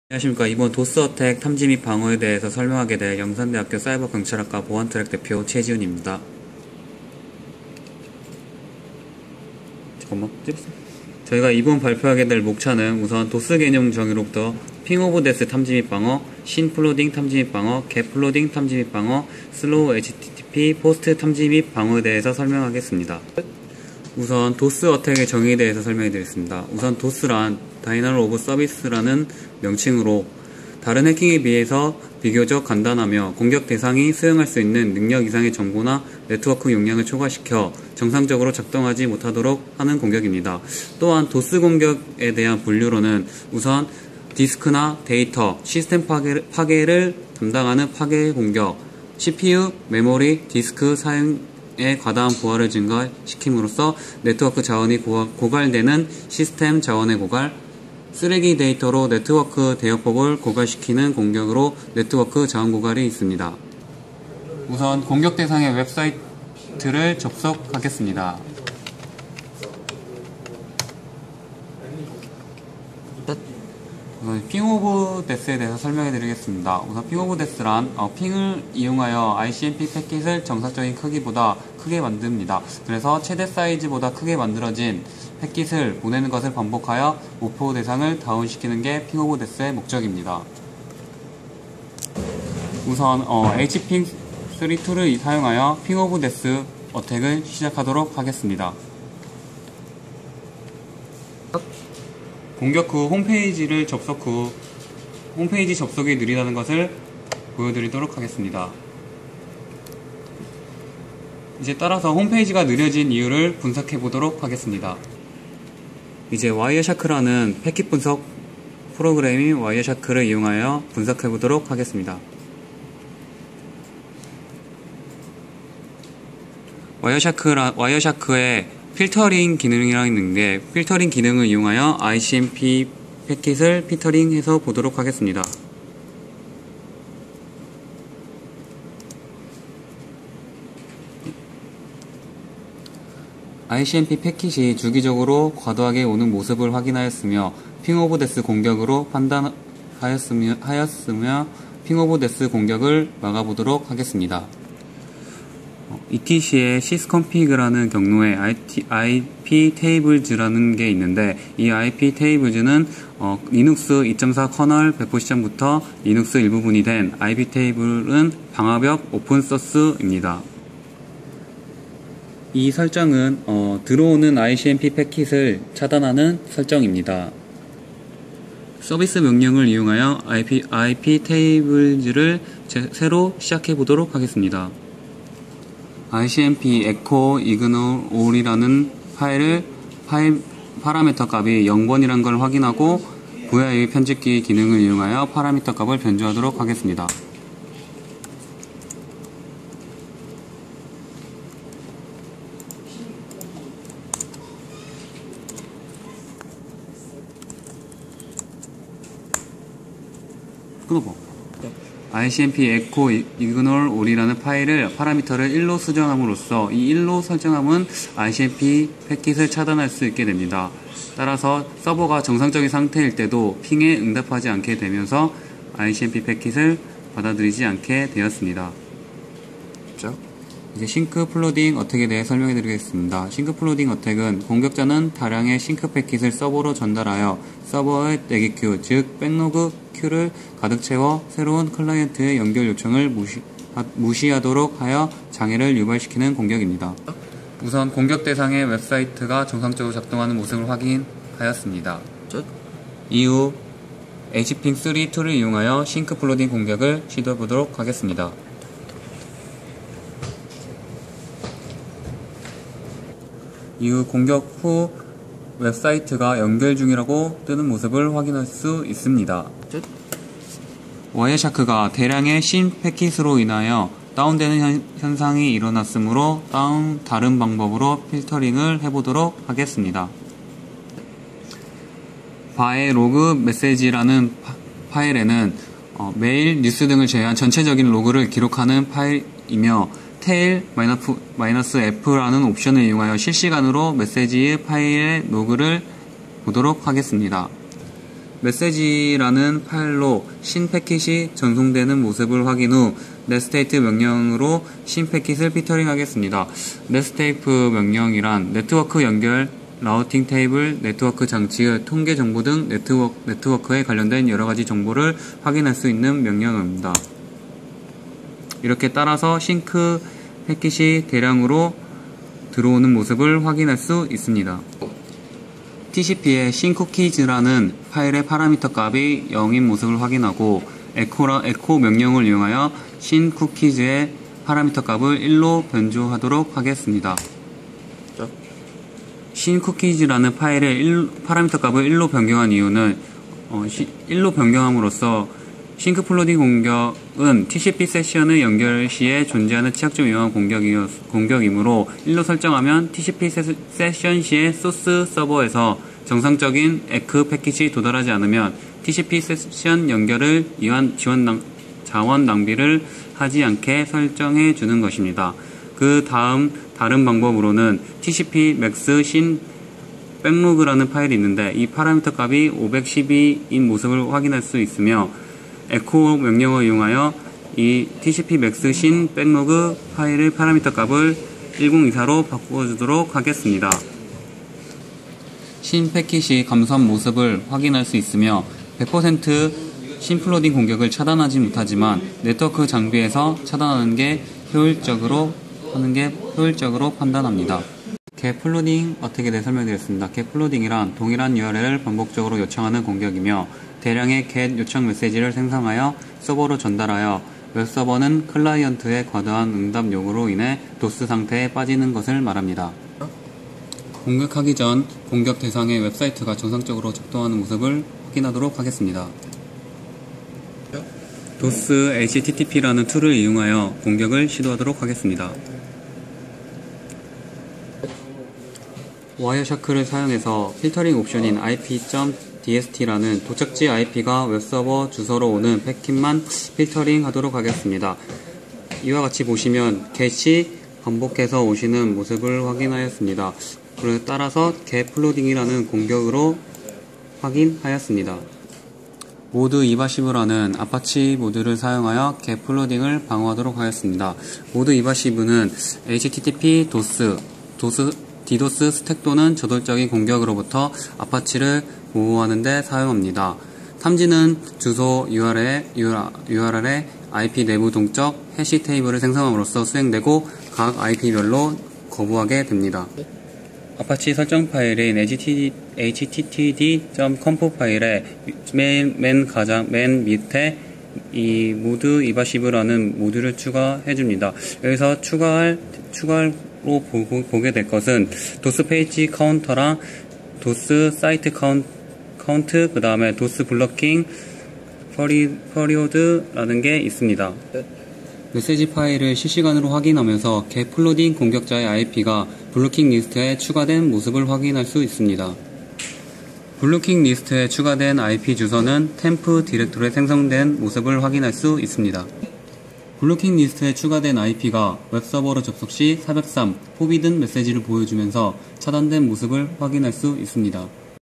안녕하십니까. 이번 도스어택 탐지 및 방어에 대해서 설명하게 될 영산대학교 사이버경찰학과 보안트랙 대표 최지훈입니다. 잠깐만, 저희가 이번 발표하게 될 목차는 우선 도스 개념 정의로부터 핑 오브 데스 탐지 및 방어, 신 플로딩 탐지 및 방어, 갭 플로딩 탐지 및 방어, 슬로우 HTTP 포스트 탐지 및 방어에 대해서 설명하겠습니다. 우선 도스 어택의 정의에 대해서 설명해 드리겠습니다. 우선 도스란 다이널 오브 서비스라는 명칭으로 다른 해킹에 비해서 비교적 간단하며 공격 대상이 수용할 수 있는 능력 이상의 정보나 네트워크 용량을 초과시켜 정상적으로 작동하지 못하도록 하는 공격입니다. 또한 도스 공격에 대한 분류로는 우선 디스크나 데이터, 시스템 파괴를 담당하는 파괴 공격, CPU, 메모리, 디스크 사용의 과다한 부하를 증가시킴으로써 네트워크 자원이 고갈되는 시스템 자원의 고갈, 쓰레기 데이터로 네트워크 대역폭을 고갈시키는 공격으로 네트워크 자원 고갈이 있습니다. 우선 공격 대상의 웹사이트를 접속하겠습니다. 핑 오브 데스에 대해서 설명해 드리겠습니다. 우선 핑 오브 데스란 핑을 이용하여 ICMP 패킷을 정상적인 크기보다 크게 만듭니다. 그래서 최대 사이즈보다 크게 만들어진 패킷을 보내는 것을 반복하여 목표 대상을 다운시키는 게 핑 오브 데스의 목적입니다. 우선 HPing32를 사용하여 핑 오브 데스 어택을 시작하도록 하겠습니다. 공격 후 홈페이지를 접속 후 홈페이지 접속이 느리다는 것을 보여드리도록 하겠습니다. 이제 따라서 홈페이지가 느려진 이유를 분석해 보도록 하겠습니다. 이제 와이어샤크라는 패킷 분석 프로그램인 와이어샤크를 이용하여 분석해 보도록 하겠습니다. 와이어샤크의 필터링 기능이라는 있는데, 필터링 기능을 이용하여 ICMP 패킷을 필터링해서 보도록 하겠습니다. ICMP 패킷이 주기적으로 과도하게 오는 모습을 확인하였으며 핑 오브 데스 공격으로 판단하였으며 핑 오브 데스 공격을 막아보도록 하겠습니다. ETC의 sysconfig라는 경로에 IP tables라는 게 있는데, 이 IP tables는 리눅스 2.4 커널 배포 시점부터 리눅스 일부분이 된 IP table은 방화벽 오픈소스입니다. 이 설정은 들어오는 ICMP 패킷을 차단하는 설정입니다. 서비스 명령을 이용하여 IP tables를 새로 시작해 보도록 하겠습니다. ICMP echo ignore all이라는 파일 파라미터 값이 0번이라는 걸 확인하고 VIA 편집기 기능을 이용하여 파라미터 값을 변조하도록 하겠습니다. 끊어봐. ICMP echo ignore all이라는 파일을 파라미터를 1로 수정함으로써 이 1로 설정함은 ICMP 패킷을 차단할 수 있게 됩니다. 따라서 서버가 정상적인 상태일 때도 핑에 응답하지 않게 되면서 ICMP 패킷을 받아들이지 않게 되었습니다. 이제 싱크 플로딩 어택에 대해 설명해 드리겠습니다. 싱크 플로딩 어택은 공격자는 다량의 싱크 패킷을 서버로 전달하여 서버의 대기 큐, 즉 백로그 큐를 가득 채워 새로운 클라이언트의 연결 요청을 무시하도록 하여 장애를 유발시키는 공격입니다. 우선 공격 대상의 웹사이트가 정상적으로 작동하는 모습을 확인하였습니다. 이후 HPing32를 이용하여 싱크 플로딩 공격을 시도해 보도록 하겠습니다. 이후 공격 후 웹사이트가 연결 중이라고 뜨는 모습을 확인할 수 있습니다. 와이어샤크가 대량의 신 패킷으로 인하여 다운되는 현상이 일어났으므로 다른 방법으로 필터링을 해보도록 하겠습니다. 바의 로그 메시지라는 파일에는 메일, 뉴스 등을 제외한 전체적인 로그를 기록하는 파일이며 tail-f라는 옵션을 이용하여 실시간으로 메시지의 파일의 로그를 보도록 하겠습니다. 메시지라는 파일로 신 패킷이 전송되는 모습을 확인 후 넷스테이트 명령으로 신 패킷을 피터링 하겠습니다. 넷스테이트 명령이란 네트워크 연결, 라우팅 테이블, 네트워크 장치의 통계 정보 등 네트워크에 관련된 여러가지 정보를 확인할 수 있는 명령어입니다. 이렇게 따라서 싱크 패킷이 대량으로 들어오는 모습을 확인할 수 있습니다. TCP의 신쿠키즈라는 파일의 파라미터 값이 0인 모습을 확인하고 에코 명령을 이용하여 신쿠키즈의 파라미터 값을 1로 변조하도록 하겠습니다. 신쿠키즈라는 파일의 파라미터 값을 1로 변경한 이유는 1로 변경함으로써 싱크 플로딩 공격은 TCP 세션의 연결 시에 존재하는 취약점 이용한 공격이므로 1로 설정하면 TCP 세션 시에 소스 서버에서 정상적인 에크 패킷이 도달하지 않으면 TCP 세션 연결을 위한 자원 낭비를 하지 않게 설정해 주는 것입니다. 그 다음 다른 방법으로는 TCP max 신 백로그라는 파일이 있는데 이 파라미터 값이 512인 모습을 확인할 수 있으며 에코 명령을 이용하여 이 TCP max 신 백로그 파일의 파라미터 값을 1024로 바꿔주도록 하겠습니다. 신 패킷이 감소한 모습을 확인할 수 있으며 100% 신플로딩 공격을 차단하지 못하지만 네트워크 장비에서 차단하는 게 효율적으로 판단합니다. get 플로딩 어떻게 설명드렸습니다. get 플로딩이란 동일한 URL을 반복적으로 요청하는 공격이며 대량의 get 요청 메시지를 생성하여 서버로 전달하여 웹서버는 클라이언트의 과도한 응답 요구로 인해 도스 상태에 빠지는 것을 말합니다. 공격하기 전 공격 대상의 웹사이트가 정상적으로 작동하는 모습을 확인하도록 하겠습니다. 도스 HTTP라는 툴을 이용하여 공격을 시도하도록 하겠습니다. 와이어샤크를 사용해서 필터링 옵션인 IP.dst라는 도착지 IP가 웹서버 주소로 오는 패킷만 필터링 하도록 하겠습니다. 이와 같이 보시면 get이 반복해서 오시는 모습을 확인하였습니다. 그에 따라서 get 플로딩이라는 공격으로 확인하였습니다. 모드 이바시브라는 아파치 모드를 사용하여 get 플로딩을 방어하도록 하였습니다. 모드 이바시브는 HTTP DDoS 스택 또는 저돌적인 공격으로부터 아파치를 보호하는 데 사용합니다. 탐지는 주소 URL에 IP 내부 동적 해시 테이블을 생성함으로써 수행되고 각 IP별로 거부하게 됩니다. 아파치 설정 파일인 httd.conf 파일의 맨 밑에 이 모드 이바시브라는 모듈을 추가해줍니다. 여기서 추가로 보게 될 것은 도스 페이지 카운터랑 도스 사이트 카운트, 그 다음에 도스 블러킹 퍼리오드라는 게 있습니다. 메시지 파일을 실시간으로 확인하면서 get 플로딩 공격자의 IP가 블루킹 리스트에 추가된 모습을 확인할 수 있습니다. 블루킹 리스트에 추가된 IP 주소는 템프 디렉토리에 생성된 모습을 확인할 수 있습니다. 블루킹 리스트에 추가된 IP가 웹서버로 접속 시 403 포비든 메시지를 보여주면서 차단된 모습을 확인할 수 있습니다.